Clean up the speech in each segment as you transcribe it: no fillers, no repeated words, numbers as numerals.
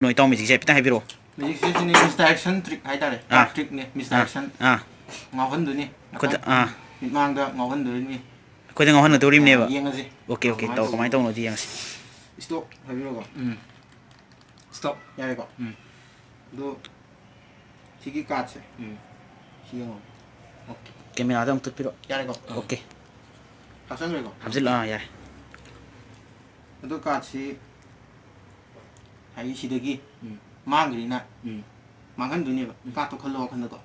ꯅꯣꯏ ꯇꯧ ꯃꯦꯖꯤꯛꯁꯦ ꯈꯤꯇꯪ ꯍꯥꯏꯕꯤꯔꯛꯑꯣ ꯃꯦꯖꯤꯛꯁꯦ ꯁꯤꯅꯤ ꯃꯤꯁꯗꯥꯏꯔꯦꯛꯁꯟ ꯇ꯭ꯔꯤꯛ ꯍꯥꯏꯇꯥꯔꯦ ꯇ꯭ꯔꯤꯛꯅꯦ ꯃꯤꯁꯗꯥꯏꯔꯦꯛꯁꯟ ꯉꯥꯎꯍꯟꯗꯣꯏꯅꯤ ꯃꯤꯠꯃꯥꯡꯗ ꯉꯥꯎꯍꯟꯗꯣꯏꯅꯤ ꯑꯩꯈꯣꯏꯗ ꯉꯥꯎꯍꯟꯅꯗꯧꯔꯤꯕꯅꯦꯕ ꯌꯦꯡꯉꯁꯤ ꯑꯣꯀꯦ ꯑꯣꯀꯦ ꯇꯧ ꯀꯃꯥꯏꯅ ꯇꯧꯅꯣꯗꯤ ꯌꯦꯡꯉꯁꯤ ꯁ꯭ꯇꯣꯞ ꯍꯥꯏꯕꯤꯔꯣꯀꯣ ꯁ꯭ꯇꯣꯞ ꯌꯥꯔꯦꯀꯣ ꯑꯗꯣ ꯁꯤꯒꯤ ꯀꯥꯔꯠꯁꯦ ꯁꯤ ꯌꯦꯡꯉꯣ ꯑꯣꯀꯦ ꯀꯦꯃꯦꯔꯥꯗ ꯑꯃꯨꯛ ꯇꯠꯄꯤꯔꯣ ꯌꯥꯔꯦꯀꯣ ꯑꯣꯀꯦ ꯍꯥꯞꯆꯟꯈ꯭ꯔꯦꯀꯣ ꯍꯥꯞꯆꯤꯜꯂꯣ ꯌꯥꯔꯦ ꯑꯗꯣ ꯀꯥꯔꯠꯁꯤ ꯍꯥꯏꯗꯤ ꯁꯤꯗꯒꯤ ꯃꯥꯡꯈ꯭ꯔꯤꯅ ꯃꯥꯡꯍꯟꯗꯣꯏꯅꯦꯕ ꯀꯥꯔꯠꯇꯣ ꯈꯜꯂꯣ ꯋꯥꯈꯜꯗꯀꯣ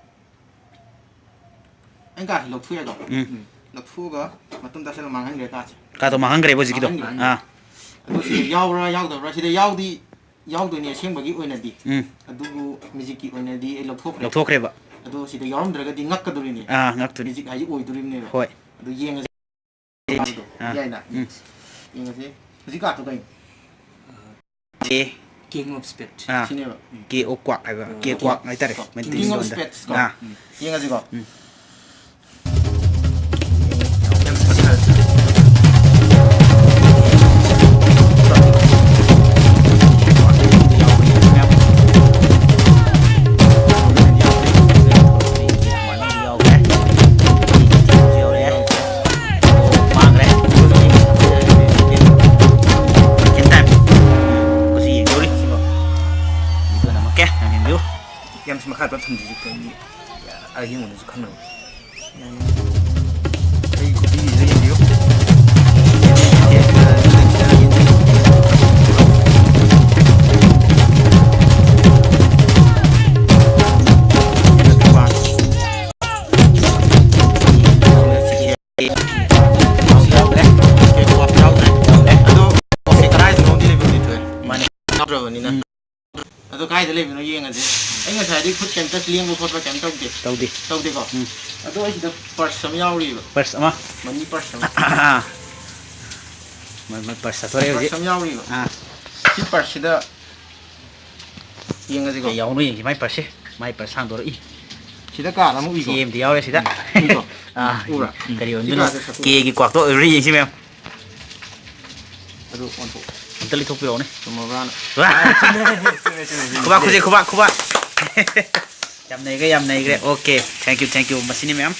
ꯑꯩꯅ ꯀꯥꯔꯠꯁꯤ ꯂꯧꯊꯣꯛꯑꯦꯀꯣ ꯂꯧꯊꯣꯛꯑꯒ ꯃꯇꯨꯡ ꯇꯥꯁꯜꯂ ꯃꯥꯡꯍꯟꯈ꯭ꯔꯦ ꯀꯥꯔꯠꯇꯣ ꯃꯥꯡꯍꯟꯈ꯭ꯔꯦꯕ ꯍꯧꯖꯤꯛꯀꯤꯗꯣ ꯑꯗꯣ ꯁꯤꯗ ꯌꯥꯎꯕ꯭ꯔꯥ ꯌꯥꯎꯗꯕ꯭ꯔꯥ ꯁꯤꯗ ꯌꯥꯎꯗꯣꯏꯅꯦ ꯑꯁꯦꯡꯕꯒꯤ ꯑꯣꯏꯅꯗꯤ ꯑꯗꯨꯕꯨ ꯃꯦꯖꯤꯛꯀꯤ ꯑꯣꯏꯅꯗꯤ ꯑꯩ ꯂꯧꯊꯣꯛꯈ꯭ꯔꯦꯕ ꯑꯗꯣ ꯁꯤꯗ ꯌꯥꯎꯔꯝꯗ꯭ꯔꯒꯗꯤ ꯉꯛꯀꯗꯣꯔꯤꯅꯦ ꯉꯛꯇꯣꯏꯅꯤ ꯃꯦꯖꯤꯛ ꯍꯥꯏꯁꯤ ꯑꯣꯏꯗꯣꯔꯤꯕꯅꯦꯕ ꯍꯣꯏ ꯑꯗꯨ ꯌꯦꯡꯉꯁꯤ ꯌꯥꯏꯅ ꯌꯦꯡꯉꯁꯤ ꯍꯧꯖꯤꯛ ꯀꯥꯔꯠꯇꯣ ꯀꯩꯅꯣ King of Spades. ꯁꯤꯅꯦꯕ ꯀꯦ ꯑꯣ ꯀ꯭ꯋꯥꯛ ꯍꯥꯏꯕ ꯀꯦ ꯀ꯭ꯋꯥꯛ ꯍꯥꯏꯇꯥꯔꯦ ꯀꯤꯡ ꯑꯣꯐ ꯁ꯭ꯄꯦꯗꯁ ꯀꯣ ꯌꯦꯡꯉꯁꯤꯀꯣ ꯌꯥꯝ ꯃꯈꯥ ꯄꯨꯂꯞ ꯊꯝꯖꯤꯁꯤ ꯀꯩꯒꯤ ꯑꯍꯤꯡꯕꯅꯁꯨ ꯈꯪꯅꯕ ꯑꯩ ꯈꯨꯕꯤꯁꯤꯗ ꯌꯦꯡꯕꯤꯌꯨ ꯑꯗꯣ ꯀꯥꯏꯗ ꯂꯩꯕꯅꯣ ꯌꯦꯡꯉꯁꯤ ꯑꯩ ꯉꯁꯥꯏꯗꯤ ꯈꯨꯠ ꯀꯩꯝꯇ ꯂꯦꯡꯕ ꯈꯣꯠꯄ ꯀꯩꯝ ꯇꯧꯗꯦꯀꯣ ꯑꯗꯣ ꯑꯩ ꯁꯤꯗ ꯄꯔꯁ ꯑꯃ ꯌꯥꯎꯔꯤꯕ ꯄꯔꯁ ꯑꯃ ꯃꯅꯤ ꯄꯔꯁ ꯑꯃ ꯄꯔꯁ ꯆꯠꯊꯣꯔꯛꯑꯦ ꯍꯧꯖꯤꯛ ꯄꯔꯁ ꯑꯃ ꯌꯥꯎꯔꯤꯕ ꯁꯤ ꯄꯔꯁꯁꯤꯗ ꯌꯦꯡꯉꯁꯤꯀꯣ ꯀꯩ ꯌꯥꯎꯅꯣ ꯌꯦꯡꯁꯤ ꯃꯥꯏ ꯄꯔꯁꯁꯦ ꯃꯥꯏ ꯄꯔꯁ ꯁꯥꯡꯗꯣꯔꯛꯏ ꯁꯤꯗ ꯀꯥꯔꯠ ꯑꯃ ꯎꯏꯀꯣ ꯁꯤ ꯑꯃꯗꯤ ꯌꯥꯎꯔꯦ ꯁꯤꯗ ꯎꯕ꯭ꯔꯥ ꯀꯔꯤ ꯑꯣꯏꯗꯣꯏꯅꯣ ꯀꯦꯒꯤ ꯀ꯭ꯋꯥꯛꯇꯣ ꯑꯣꯏꯕ꯭ꯔꯥ ꯌꯦꯡꯁꯤ ꯃꯌꯥꯝ ꯑꯗꯨ ꯑꯣꯟꯊꯣꯛ ꯑꯝꯇ ꯂꯤꯊꯣꯛꯄꯤꯔꯛꯑꯣꯅꯦ ꯆꯨꯝꯃꯕ꯭ꯔꯥꯅ ꯈꯨꯕꯥꯛ ꯈꯨꯕꯥꯛ ꯌꯥꯝ ꯅꯩꯈ꯭ꯔꯦ ꯌꯥꯝ ꯅꯩꯈ꯭ꯔꯦ ꯑꯣꯀꯦ ꯊꯦꯡꯛ ꯌꯨ ꯃꯁꯤꯅꯤ ꯃꯌꯥꯝ